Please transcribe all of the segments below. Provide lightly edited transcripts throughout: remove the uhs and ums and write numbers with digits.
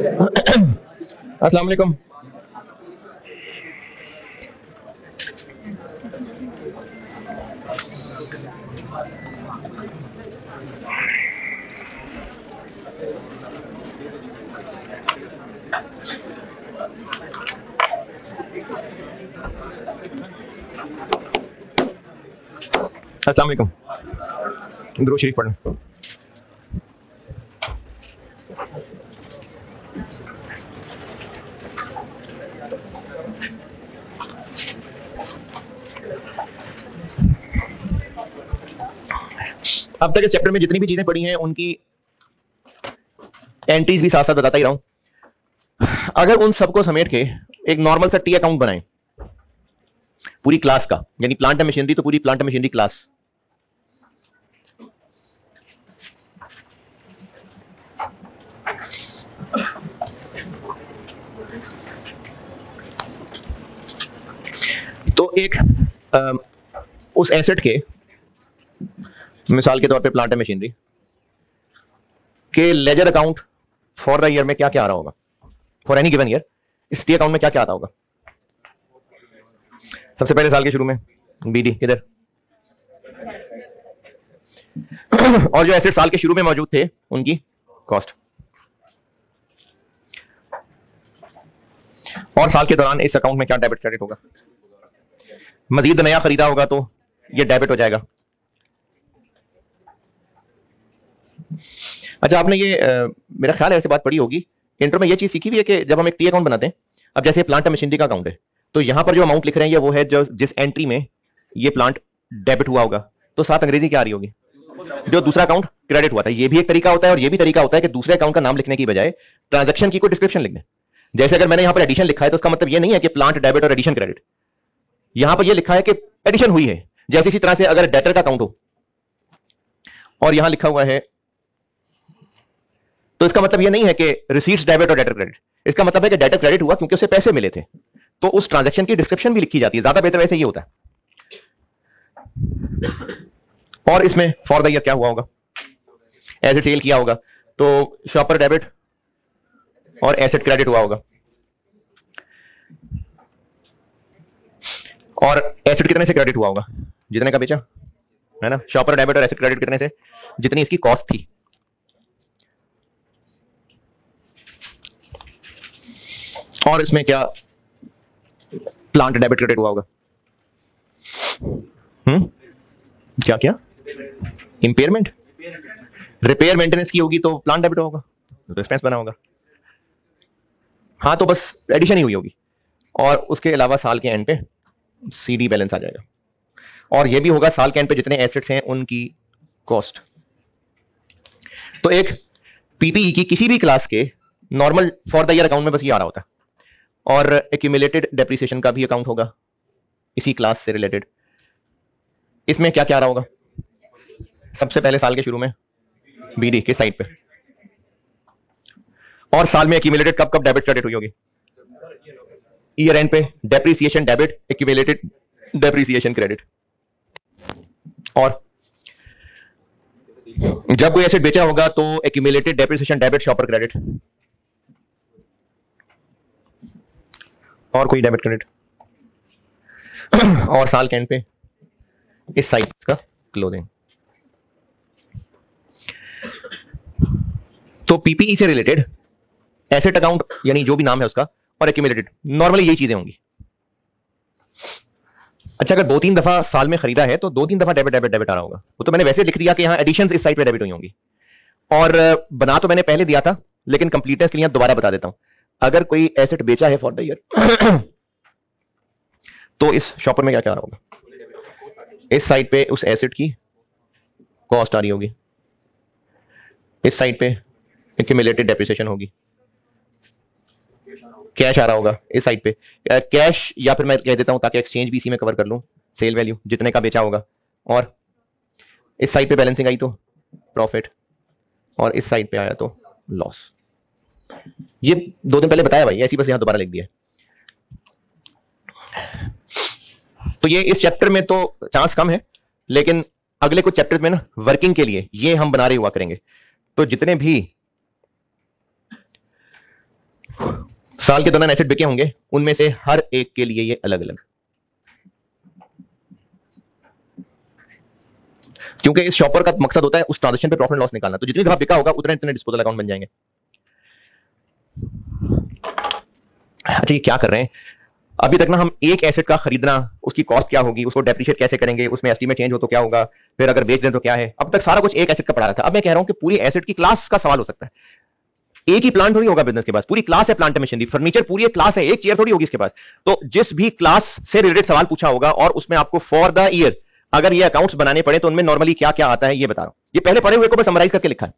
अस्सलाम वालेकुम। अस्सलाम वालेकुम। दुरूद शरीफ पढ़ना। अब तक इस चैप्टर में जितनी भी चीजें पढ़ी हैं उनकी एंट्रीज भी साथ साथ बताता ही रहा हूं। अगर उन सबको समेट के एक नॉर्मल सा टी अकाउंट बनाएं पूरी क्लास का, यानी प्लांट एंड मशीनरी, तो पूरी प्लांट एंड मशीनरी क्लास, तो एक उस एसेट के, मिसाल के तौर पे प्लांट एंड मशीनरी के ledger account for the year में क्या क्या आ रहा होगा, फॉर एनी गिवन ईयर इस टी अकाउंट में क्या क्या आता होगा। सबसे पहले साल के शुरू में बीडी किधर और जो एसेट साल के शुरू में मौजूद थे उनकी कॉस्ट, और साल के दौरान इस अकाउंट में क्या डेबिट क्रेडिट होगा। मजीद नया खरीदा होगा तो ये डेबिट हो जाएगा। अच्छा, आपने ये मेरा ख्याल है ऐसे बात पड़ी होगी, इंट्रो में ये चीज सीखी हुई है कि जब हम एक टी अकाउंट बनाते हैं, अब जैसे प्लांट एंड मशीनरी का अकाउंट है, तो यहां पर जो अमाउंट लिख रहे हैं ये वो है जो जिस एंट्री में ये प्लांट डेबिट हुआ होगा, तो साथ अंग्रेजी क्या आ रही होगी, जो दूसरा अकाउंट क्रेडिट हुआ था। ये भी एक तरीका होता है और ये भी तरीका होता है कि दूसरे अकाउंट का नाम लिखने की बजाय ट्रांजैक्शन की कोई डिस्क्रिप्शन लिख दें। जैसे अगर मैंने यहां पर एडिशन लिखा है तो उसका मतलब ये नहीं है कि प्लांट डेबिट और एडिशन क्रेडिट, यहां पर ये लिखा है कि एडिशन हुई है। जैसे इसी तरह से अगर डेटर का अकाउंट हो और यहां लिखा हुआ है, तो इसका मतलब ये नहीं है कि रिसीट्स डेबिट और डेटर क्रेडिट, इसका मतलब है कि डेटर क्रेडिट हुआ क्योंकि उसे पैसे मिले थे, तो उस ट्रांजैक्शन की डिस्क्रिप्शन भी लिखी जाती है। ज्यादा बेहतर वैसे ये होता है। और इसमें फॉर द ईयर क्या हुआ होगा, एसेट सेल किया होगा तो शॉपर डेबिट और एसेट क्रेडिट हुआ होगा। और एसेट कितने से क्रेडिट हुआ होगा, जितने का बेचा है ना। शॉपर डेबिट और एसेट क्रेडिट कितने से, जितनी इसकी कॉस्ट थी। और इसमें क्या प्लांट डेबिट क्रेडिट हुआ होगा। क्या क्या इंपेयरमेंट, रिपेयर मेंटेनेंस की होगी तो प्लांट डेबिट होगा, तो एक्सपेंस बना होगा। हाँ, तो बस एडिशन ही हुई होगी। और उसके अलावा साल के एंड पे सीडी बैलेंस आ जाएगा, और ये भी होगा साल के एंड पे जितने एसेट्स हैं उनकी कॉस्ट। तो एक पीपीई की किसी भी क्लास के normal for the year account में बस ये आ रहा होता है। और एक्यूमुलेटेड डेप्रिसिएशन का भी अकाउंट होगा इसी क्लास से रिलेटेड। इसमें क्या क्या आ रहा होगा, सबसे पहले साल के शुरू में बीडी के साइड पे, और साल में एक्यूमुलेटेड कब कब डेबिट क्रेडिट हुई होगी, ईयर एंड पे depreciation debit, accumulated depreciation credit. और जब कोई एसेट बेचा होगा तो accumulated depreciation debit, shopper credit, और कोई डेबिट क्रेडिट। और साल के एंड पे इस साइड का क्लोजिंग। तो पीपीई से रिलेटेड एसेट अकाउंट यानी जो भी नाम है उसका, और एक्यूमुलेटेड, नॉर्मली यही चीजें होंगी। अच्छा, अगर 2-3 दफा साल में खरीदा है तो 2-3 दफा डेबिट डेबिट डेबिट आ रहा होगा। वो तो मैंने वैसे लिख दिया कि यहाँ एडिशंस इस साइड पे डेबिट हुई होंगी, और बना तो मैंने पहले दिया था, लेकिन कंप्लीटनेस के लिए दोबारा बता देता हूं। अगर कोई एसेट बेचा है फॉर द ईयर तो इस शॉपर में क्या क्या आ रहा होगा, इस साइड पे उस एसेट की कॉस्ट आ रही होगी, इस साइड पे एक्यूमुलेटेड डेप्रिसिएशन होगी, कैश आ रहा होगा इस साइड पे, कैश, या फिर मैं कह देता हूं ताकि एक्सचेंज भी इसी में कवर कर लूं, सेल वैल्यू जितने का बेचा होगा। और इस साइड पे बैलेंसिंग आई तो प्रॉफिट, और इस साइड पे आया तो लॉस। ये 2 दिन पहले बताया भाई, ऐसी बस यहां दोबारा लिख दिया। तो ये इस चैप्टर में तो चांस कम है, लेकिन अगले कुछ चैप्टर में ना वर्किंग के लिए ये हम बना रहे हुआ करेंगे। तो जितने भी साल के दौरान एसेट बिके होंगे, उनमें से हर एक के लिए ये अलग अलग, क्योंकि इस शॉपर का मकसद होता है उस ट्रांजेक्शन पे प्रॉफिट लॉस निकालना, तो जितनी दफा बिका होगा उतने इतने डिस्पोजल अकाउंट बन जाएंगे। अच्छा, ये क्या कर रहे हैं, अभी तक ना हम एक एसेट का खरीदना, उसकी कॉस्ट क्या होगी, उसको डेप्रिशिएट कैसे करेंगे, उसमें एस्टीमेट चेंज हो तो क्या होगा, फिर अगर बेच दें तो क्या है, अब तक सारा कुछ एक एसेट का पड़ा रहा था। अब मैं कह रहा हूं कि पूरी एसेट की क्लास का सवाल हो सकता है। एक ही प्लांट थोड़ी होगा बिजनेस के पास, पूरी क्लास है प्लांट मशीनरी, फर्नीचर पूरी एक क्लास है, एक चेयर थोड़ी होगी इसके पास। तो जिस भी क्लास से रिलेटेड सवाल पूछा होगा और उसमें आपको फॉर द ईयर अगर ये अकाउंट्स बनाने पड़े तो उनमें नॉर्मली क्या क्या आता है ये बता रहा हूं। ये पहले पढ़े हुए को मैं समराइज करके लिखा है।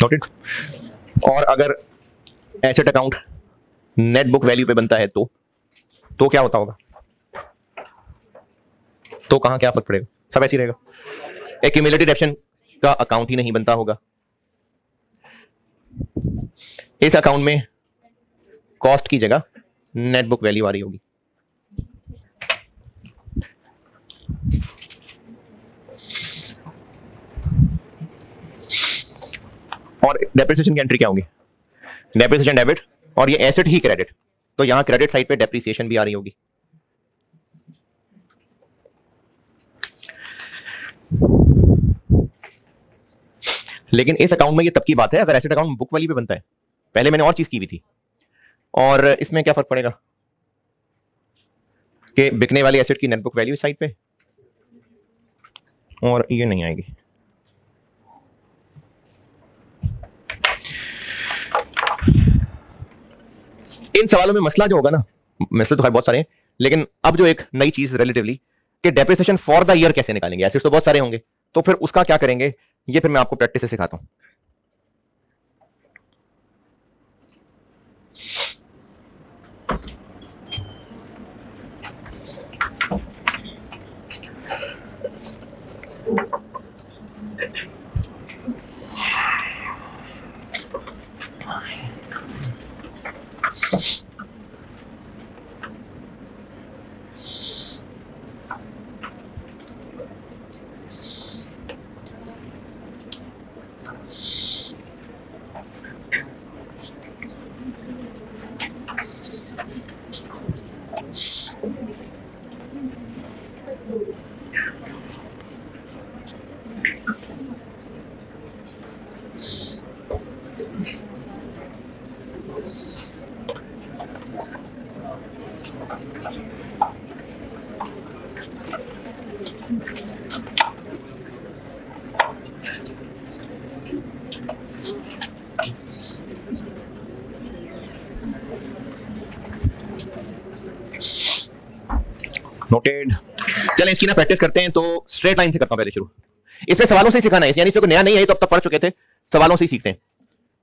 नोटेड। और अगर asset account net book value पे बनता है तो क्या होता होगा, तो कहां क्या फर्क पड़ेगा, सब ऐसे ही रहेगा। एक्यूमुलेटेड डेप्शन का अकाउंट ही नहीं बनता होगा, इस अकाउंट में कॉस्ट की जगह नेट बुक वैल्यू आ रही होगी। और डेप्रिसिएशन की एंट्री क्या होगी, डेप्रिसिएशन डेबिट, और ये एसेट ही क्रेडिट, तो यहां क्रेडिट साइड पे डेप्रिसिएशन भी आ रही होगी। लेकिन इस अकाउंट में ये तब की बात है अगर एसेट अकाउंट बुक वैल्यू पे बनता है, पहले मैंने और चीज की हुई थी। और इसमें क्या फर्क पड़ेगा कि बिकने वाली एसेट की नेट बुक वैल्यू इस साइड पे और ये नहीं आएगी। इन सवालों में मसला जो होगा ना, मसले तो खैर बहुत सारे हैं, लेकिन अब जो एक नई चीज रिलेटिवली कि डेप्रिसिएशन फॉर द ईयर कैसे निकालेंगे, एसेट्स तो बहुत सारे होंगे, तो फिर उसका क्या करेंगे ये फिर मैं आपको प्रैक्टिस से सिखाता हूं। नोटेड। चलें इसकी ना प्रैक्टिस करते हैं, तो स्ट्रेट लाइन से करता हूं पहले शुरू। इसमें सवालों से ही सिखाना है, यानी इसमें कोई नया नहीं है, तो अब तक पढ़ चुके थे, सवालों से ही सीखते हैं।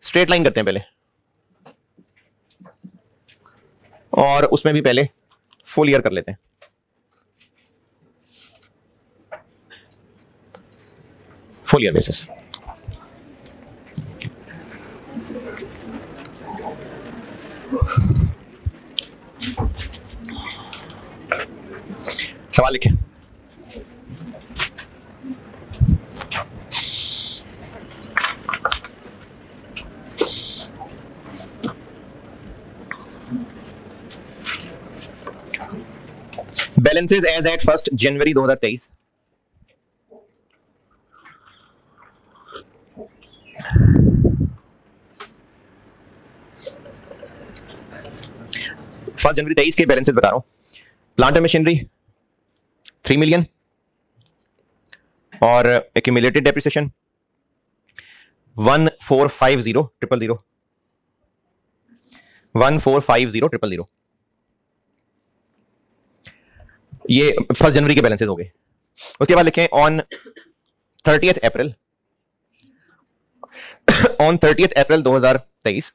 स्ट्रेट लाइन करते हैं पहले, और उसमें भी पहले फुल ईयर कर लेते हैं। Full year basis. सवाल लिखें। बैलेंसेज एज एट 1 जनवरी 2023। फर्स्ट जनवरी 23 के बैलेंसेज बता रहा हूं। प्लांट एंड मशीनरी 3 मिलियन और एक्यूमुलेटेड डेप्रिसिएशन 1450000 1450000। ये फर्स्ट जनवरी के बैलेंसेज हो गए। उसके बाद लिखें on 30th April on 30th April 2023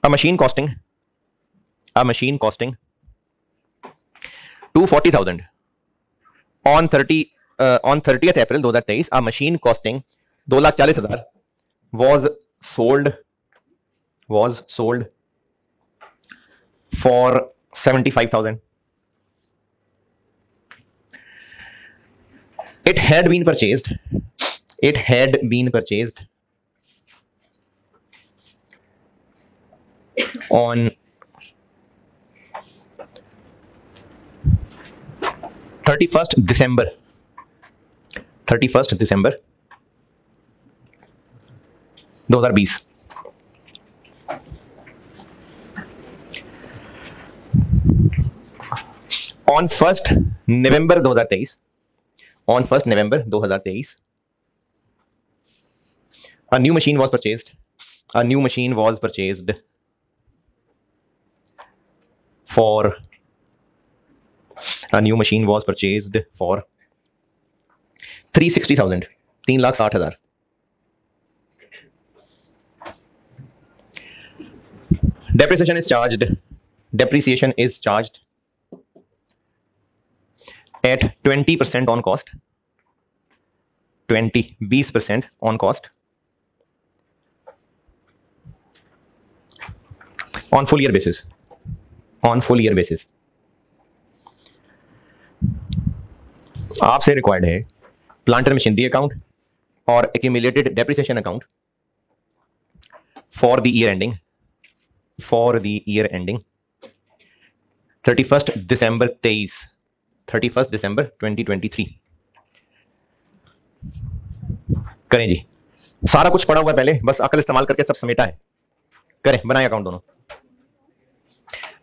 a machine costing 240,000 on 30th April 2023 a machine costing 2,40,000 was sold for 75,000. It had been purchased It had been purchased on 31st December 31st December 2020. On 1st November 2023, on 1st November 2023, a new machine was purchased. A new machine was purchased for a new machine was purchased for 360,000, 3,60,000. Depreciation is charged. Depreciation is charged at 20% on cost. 20% on cost on full year basis. On full year basis. आपसे required है plant and machinery account और accumulated depreciation account for the year ending 31st December 23, 31st December 2023 करें जी। सारा कुछ पड़ा हुआ है पहले, बस अकल इस्तेमाल करके सब समेटा है। करें, बनाए अकाउंट दोनों,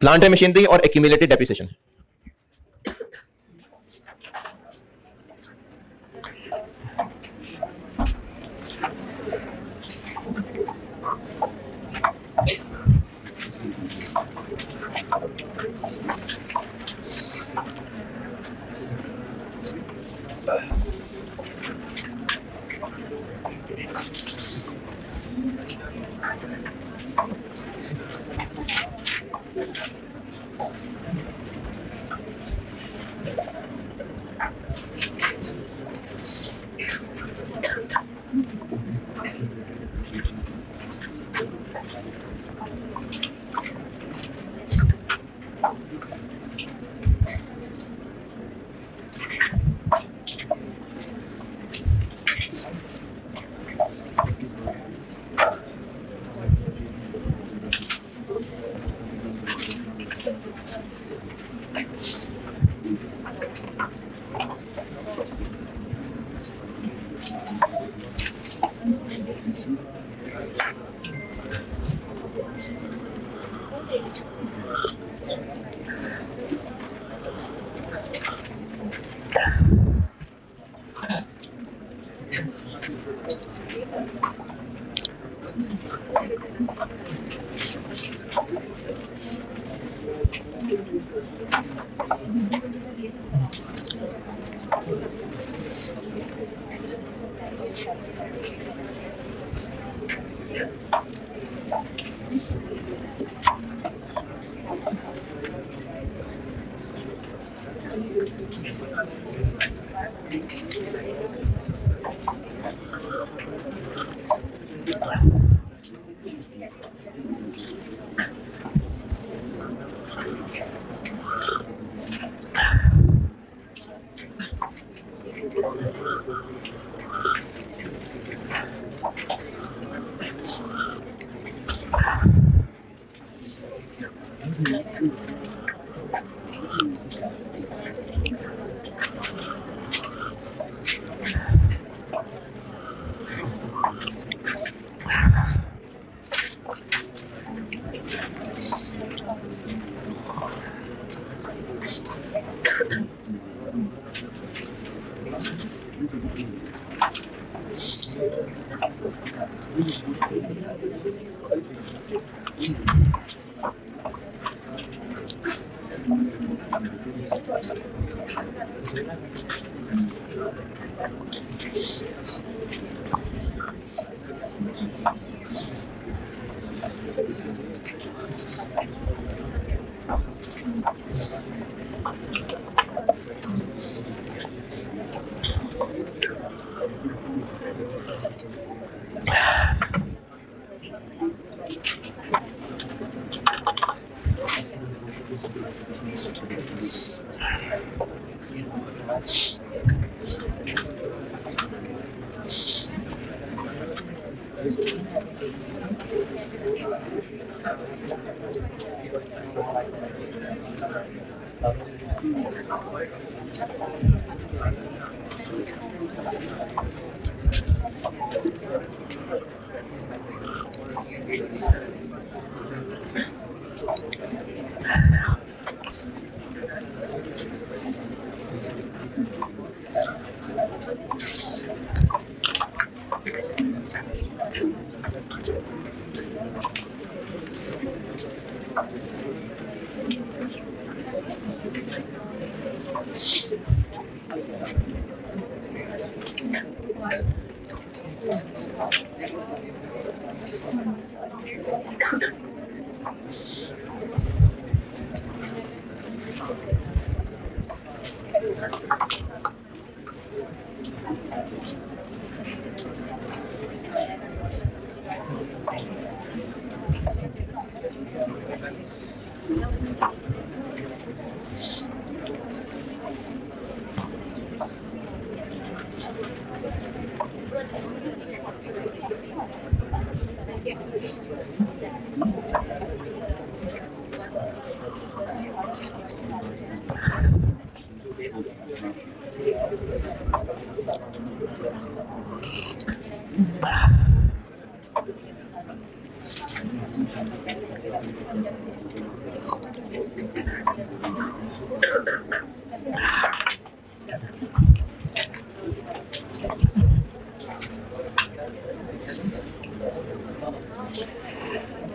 प्लांट एंड मशीनरी और एक्यूमुलेटेड डेप्रिसिएशन।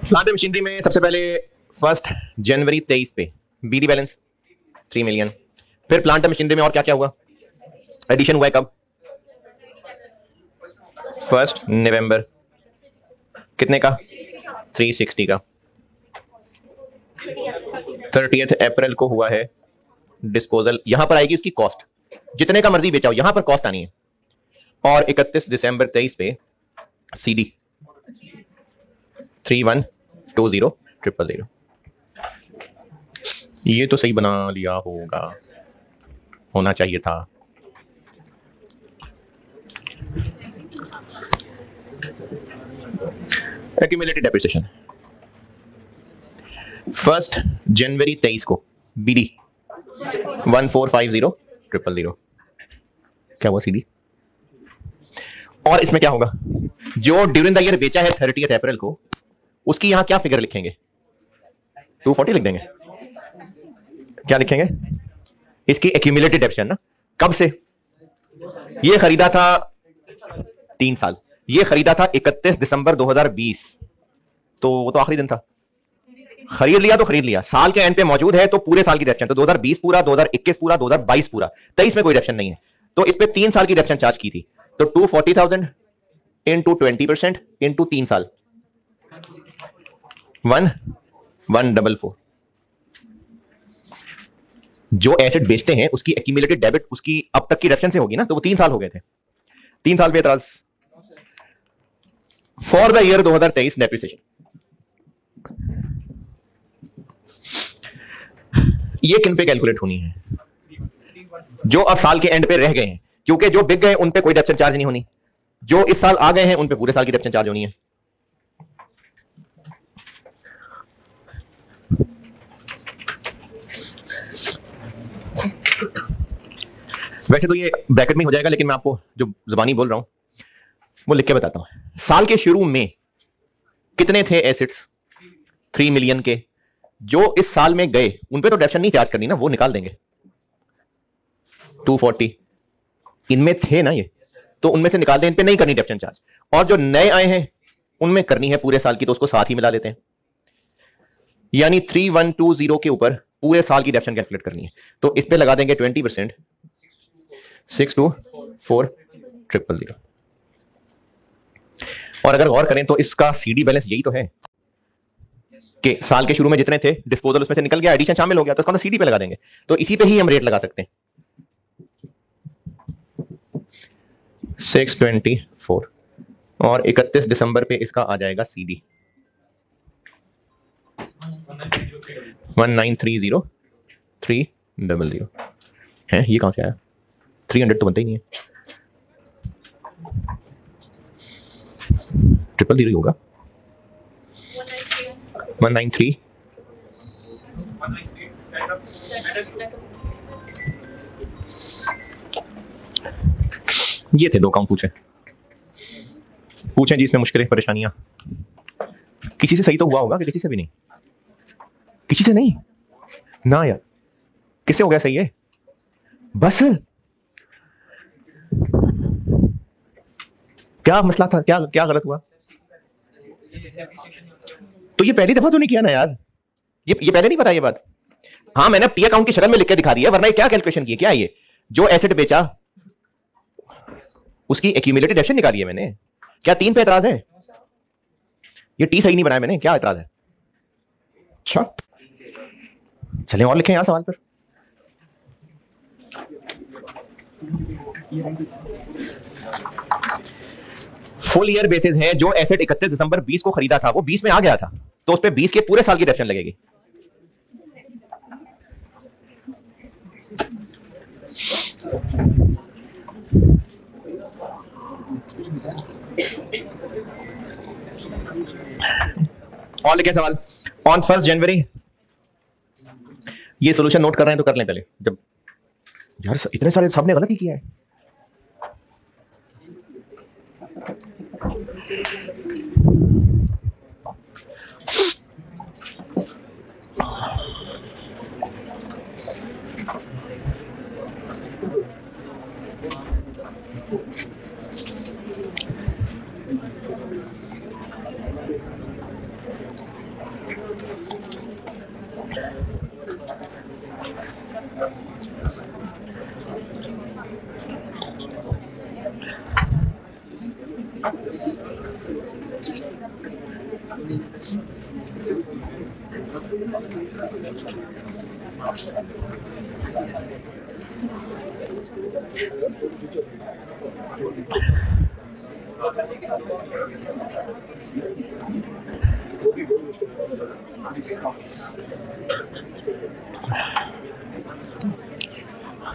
प्लांट मशीनरी में सबसे पहले 1 जनवरी 23 पे बीडी बैलेंस 3 मिलियन। फिर प्लांट मशीनरी में और क्या क्या हुआ, एडिशन हुआ है कब, 1 नवंबर, कितने का, 360 का। 30 अप्रैल को हुआ है डिस्पोजल, यहां पर आएगी उसकी कॉस्ट, जितने का मर्जी बेचाओ यहां पर कॉस्ट आनी है। और 31 दिसंबर 23 पे सीडी 31200000। ये तो सही बना लिया होगा, होना चाहिए था। एक्यूमुलेटेड डेप्रिसिएशन 1 जनवरी 23 को बीडी 1450000। क्या हुआ सीडी। और इसमें क्या होगा, जो ड्यूरिंग द ईयर बेचा है 30 अप्रैल को, उसकी यहां क्या फिगर लिखेंगे, 240 लिख देंगे। क्या लिखेंगे, इसकी एक्यूमुलेटेड डेप्रिसिएशन ना, कब से, ये खरीदा था 3 साल, ये खरीदा था 31 दिसंबर 2020, तो वो तो आखिरी दिन था, खरीद लिया तो खरीद लिया, साल के एंड पे मौजूद है तो पूरे साल की डेप्रिसिएशन, तो 2020 पूरा, 2021 पूरा, 2022 पूरा, 23 में कोई डेप्रिसिएशन नहीं है, तो इस पे 3 साल की डेप्रिसिएशन चार्ज की थी, तो 240,000 इंटू 20% इंटू 3 साल 1144। जो एसेट बेचते हैं उसकी एक्यूमुलेटेड डेबिट उसकी अब तक की डेप्रिसिएशन से होगी ना, तो वो 3 साल हो गए थे, 3 साल पे एतराज। फॉर द ईयर 2023 डेप्रिसिएशन, ये किन पे कैलकुलेट होनी है, जो अब साल के एंड पे रह गए हैं, क्योंकि जो बिक गए उन पे कोई डेप्रिसिएशन चार्ज नहीं होनी, जो इस साल आ गए हैं उन पे पूरे साल की डेप्रिसिएशन चार्ज होनी है। वैसे तो ये ब्रैकेट में हो जाएगा, लेकिन मैं आपको जो जुबानी बोल रहा हूं वो लिख के बताता हूं। साल के शुरू में कितने थे एसेट्स, 3 मिलियन के, जो इस साल में गए उन पे तो डेप्रिसिएशन नहीं चार्ज करनी ना, वो निकाल देंगे 240, इनमें थे ना ये, तो उनमें से निकाल दें, इन पे नहीं करनी डेप्रिसिएशन चार्ज, और जो नए आए हैं उनमें करनी है पूरे साल की, तो उसको साथ ही मिला लेते हैं, यानी 3120 के ऊपर पूरे साल की डेप्रिसिएशन कैलकुलेट करनी है, तो इस पे लगा देंगे 20%, 624,000। और अगर गौर करें तो इसका सीडी बैलेंस यही तो है कि साल के शुरू में जितने थे डिस्पोजल उसमें से निकल गया, एडिशन शामिल हो गया, तो इसका सीडी पे लगा देंगे, तो इसी पे ही हम रेट लगा सकते हैं 624, और 31 दिसंबर पे इसका आ जाएगा सीडी 1930300 है। ये कहां से आया, 300 तो बनता ही नहीं है। 000 होगा 193 ये थे 2 काउंट पूछे जी इसमें मुश्किलें परेशानियां किसी से सही तो हुआ होगा कि किसी से भी नहीं किसी से नहीं ना यार किससे हो गया सही है बस क्या मसला था क्या क्या गलत हुआ तो ये पहली दफा तो नहीं किया ना यार ये पहले नहीं पता ये बात हाँ मैंने पी अकाउंट की शक्ल में लिख के दिखा दी है वरना ये क्या कैलकुलेशन की क्या ये जो एसेट बेचा उसकी एक्यूमुलेटेड एक्शन निकाली है मैंने क्या 3 पे एतराज है ये टी सही नहीं बनाया मैंने क्या एतराज है अच्छा चले और लिखें यहां सवाल पर फुल ईयर बेसिस है जो एसेट 31 दिसंबर 20 को खरीदा था वो 20 में आ गया था तो उस पे 20 के पूरे साल की डिडक्शन लगेगी और लिखे सवाल ऑन 1 जनवरी ये सॉल्यूशन नोट कर रहे हैं तो कर लें पहले जब यार इतने सारे सबने गलत ही किया है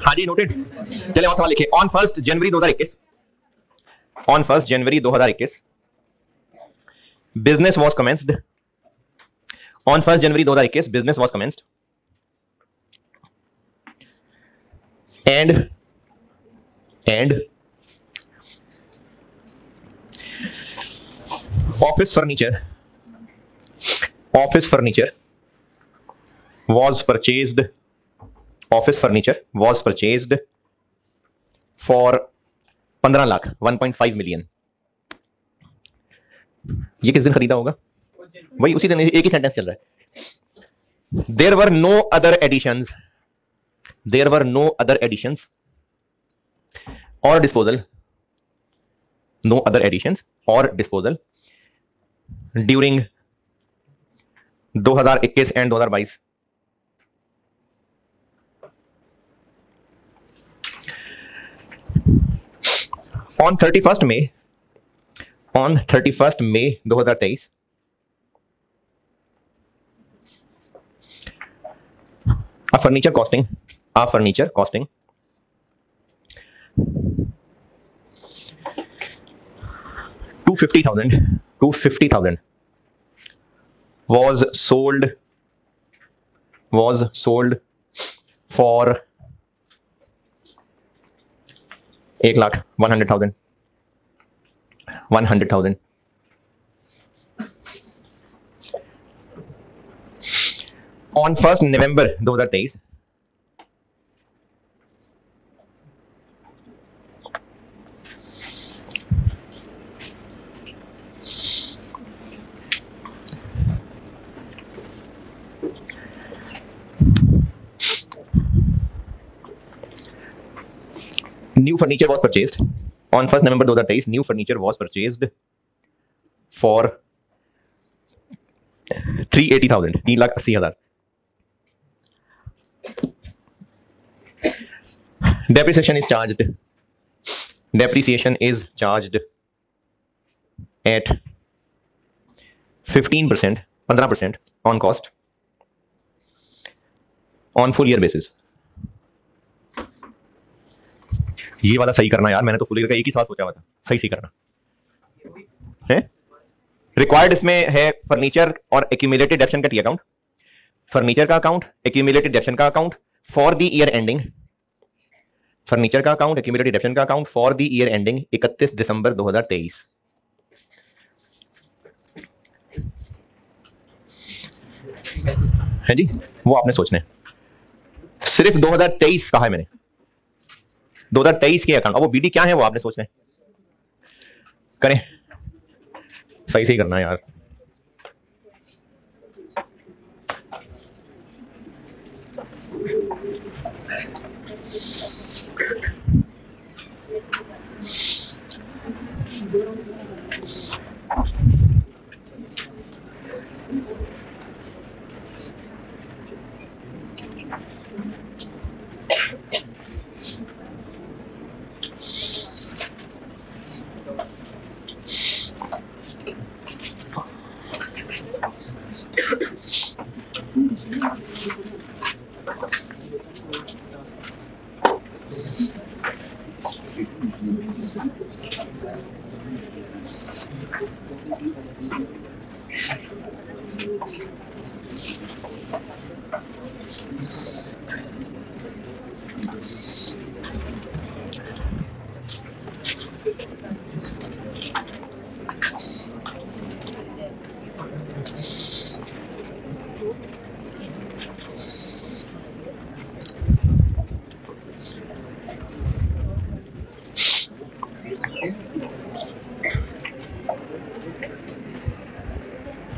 हाँ जी नोटेड चले और सवाल लिखे on 1 January 2021 on 1 January 2021 business was commenced on 1 January 2021 business was commenced and office furniture was purchased for 15 lakh 1.5 million ये किस दिन खरीदा होगा वही उसी दिन एक ही सेंटेंस चल रहा है there were no other additions और disposal during 2021 and 2022 on 31st May 2023 a furniture costing 250,000 was sold for 1,100,000 on 1st November 2023 new furniture was purchased on 1st November 2023 new furniture was purchased for 380,000 3,80,000 depreciation is charged at 15% on cost on full year basis ये वाला सही करना यार मैंने तो full year का एक ही साथ सोचा हुआ था सही करना है रिक्वायर्ड इसमें है फर्नीचर और एक्यूमुलेटेड डेप्शन का टी अकाउंट, फर्नीचर का अकाउंट, एक्यूमुलेटेड डेप्शन का account for the year ending, furniture का अकाउंट, एक्यूमुलेटेड डेप्शन का account for the year ending 31 दिसंबर 2023। है जी, वो आपने सोचना है। सिर्फ 2023 कहा है मैंने, 2023 के अकाउंट। अब वो बीडी क्या है वो आपने सोचना है। करें, सही सही करना है यार।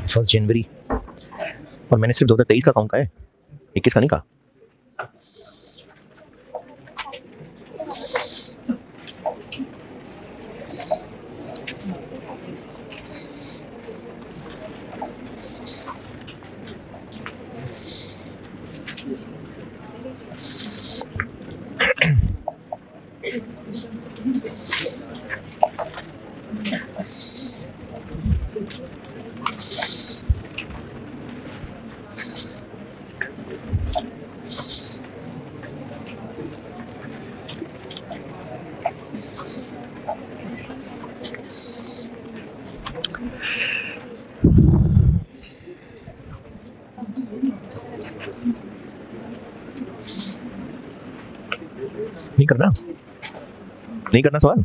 फर्स्ट जनवरी, और मैंने सिर्फ 2023 का अकाउंट का है, 21 का नहीं कहा। नहीं करना, नहीं करना सवाल।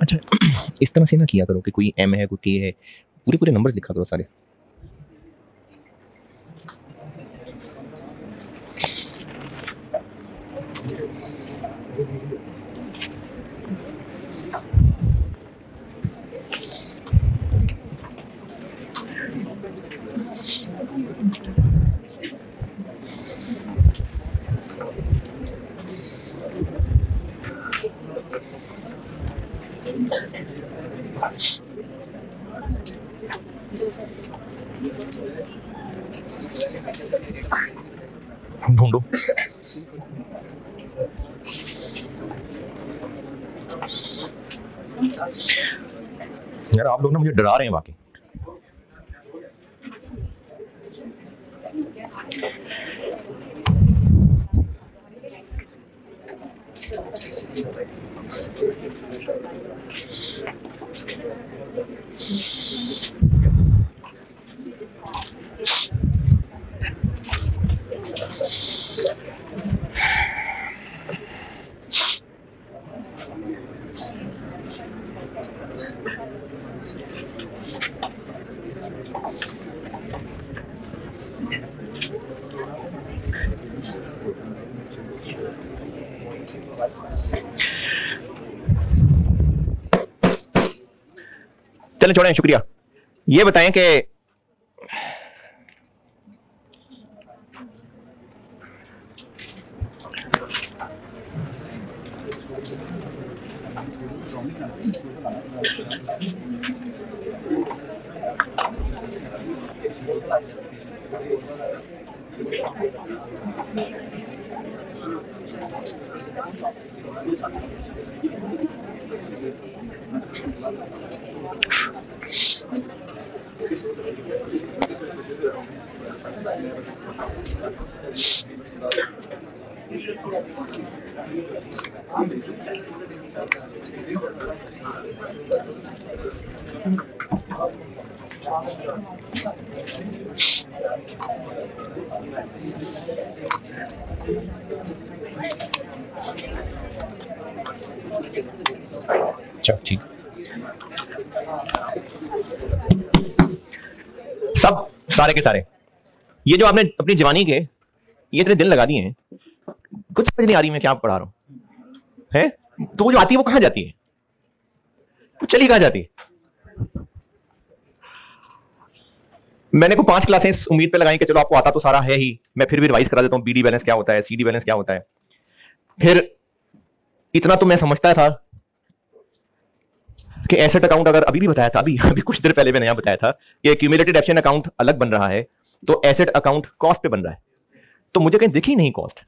अच्छा, इस तरह से ना किया करो कि कोई एम है, कोई के है, पूरे पूरे नंबर्स लिखा करो सारे। ढूंढो। यार आप लोग ना मुझे डरा रहे हैं वाकई। चलें छोड़ें, शुक्रिया। ये बताएं कि अच्छा ठीक, सब सारे के सारे ये जो आपने अपनी जवानी के ये इतने दिन लगा दिए हैं, कुछ समझ नहीं आ रही मैं क्या पढ़ा रहा हूं है। तो वो जो आती है वो कहां जाती है, वो चली कहां जाती है। मैंने को 5 क्लासेस उम्मीद पे लगाई कि चलो आपको आता तो सारा है ही, मैं फिर भी रिवाइज करा देता हूं, बीडी बैलेंस क्या होता है, सीडी बैलेंस क्या होता है। फिर इतना तो मैं समझता था कि एसेट अकाउंट, अगर अभी भी बताया था, अभी कुछ देर पहले मैंने यहां बताया था कि एक्यूमुलेटेड एप्शन अकाउंट अलग बन रहा है, तो एसेट अकाउंट कॉस्ट पे बन रहा है। तो मुझे कहीं दिखी नहीं कॉस्ट,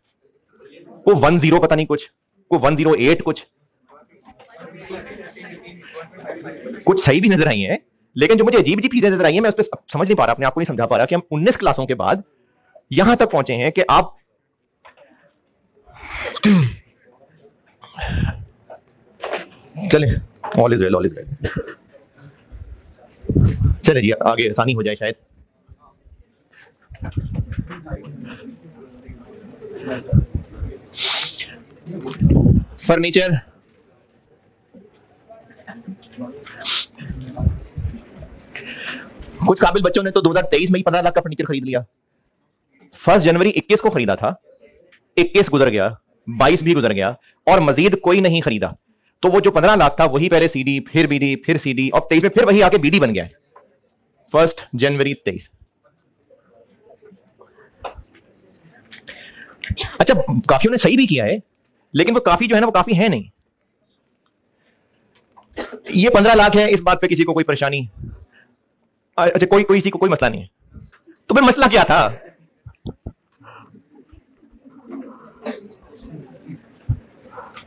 वो 10 पता नहीं कुछ, वो 108 कुछ सही भी नजर आई है, लेकिन जो मुझे अजीब अजीब चीजें नजर आई है मैं उस पर समझ नहीं पा रहा, अपने आप को नहीं समझा पा रहा कि हम 19 क्लासों के बाद यहां तक पहुंचे हैं कि आप चले all is well, all is well. चले जी आगे आसानी हो जाए शायद। फर्नीचर कुछ काबिल बच्चों ने तो 2023 में ही 15 लाख का फर्नीचर खरीद लिया। 1 जनवरी 21 को खरीदा था, 21 गुजर गया, 22 भी गुजर गया और मजीद कोई नहीं खरीदा। तो वो जो 15 लाख था वही पहले सीडी, फिर बीडी, फिर सीडी और 23 में फिर वही आके बीडी बन गया है। 1 जनवरी 23। अच्छा, काफियों ने सही भी किया है, लेकिन वो काफी जो है ना वो काफी है नहीं। ये 15 लाख है, इस बात पे किसी को कोई परेशानी, अच्छा कोई किसी को कोई मसला नहीं है। तो फिर मसला क्या था?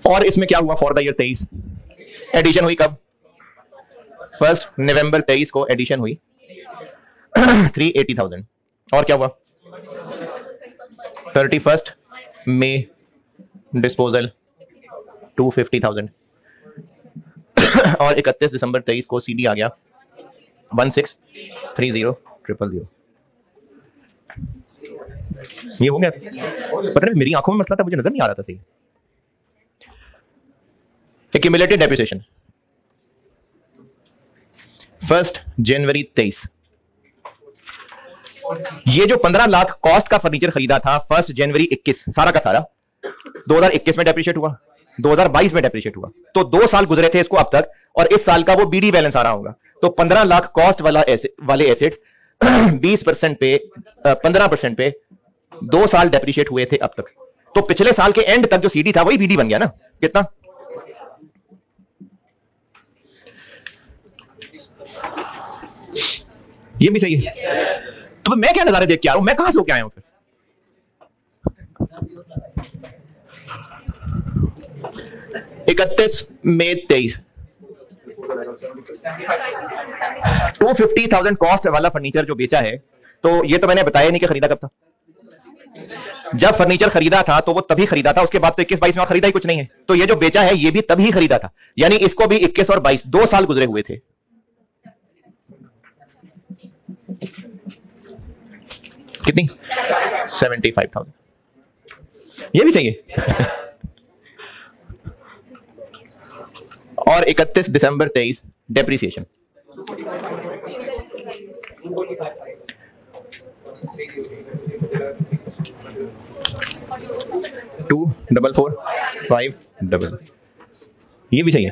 और इसमें क्या हुआ फॉर द ईयर 23? एडिशन हुई कब? 1 नवंबर 23 को एडिशन हुई 380,000। और क्या हुआ? 31 मई डिस्पोजल 250,000 और 31 दिसंबर 23 को सीडी आ गया 1630,000। ये हो गया। पता नहीं मेरी आंखों में मसला था, मुझे नजर नहीं आ रहा था सही। एक्यूमुलेटेड डेप्रिसिएशन 1 जनवरी 23। ये जो 15 लाख कॉस्ट का फर्नीचर खरीदा था 1 जनवरी 21, सारा का सारा 2021 में डेप्रिशिएट हुआ, 2022 में डेप्रिशिएट हुआ, तो 2 साल गुजरे थे इसको अब तक, और इस साल का वो बीडी बैलेंस आ रहा होगा। तो 15 लाख कॉस्ट वाले एसेट्स 20% पे 15% पे 2 साल डेप्रिशिएट हुए थे अब तक। तो पिछले साल के एंड तक जो सीडी था वही बीडी बन गया ना। कितना? ये भी सही है। तो मैं क्या नजारे देख के आ रहा हूं, मैं कहां से होके आया हूं फिर? 31 मई 23 250,000 कॉस्ट वाला फर्नीचर जो बेचा है, तो ये तो मैंने बताया नहीं कि खरीदा कब था। जब फर्नीचर खरीदा था तो वो तभी खरीदा था, उसके बाद तो 21-22 में खरीदा ही कुछ नहीं है। तो ये जो बेचा है ये भी तभी खरीदा था, यानी इसको भी 21 और 22 2 साल गुजरे हुए थे। कितनी? 75,000। ये भी सही है। और 31 दिसंबर 23 डेप्रिसिएशन। 244 5 ये भी चाहिए।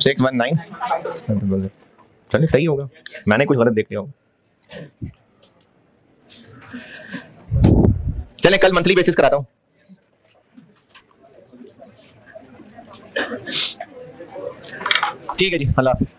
619 चलिए सही होगा, मैंने कुछ गलत देख लिया होगा। चले कल मंथली बेसिस कराता हूं। ठीक है जी, अल्लाह हाफिज।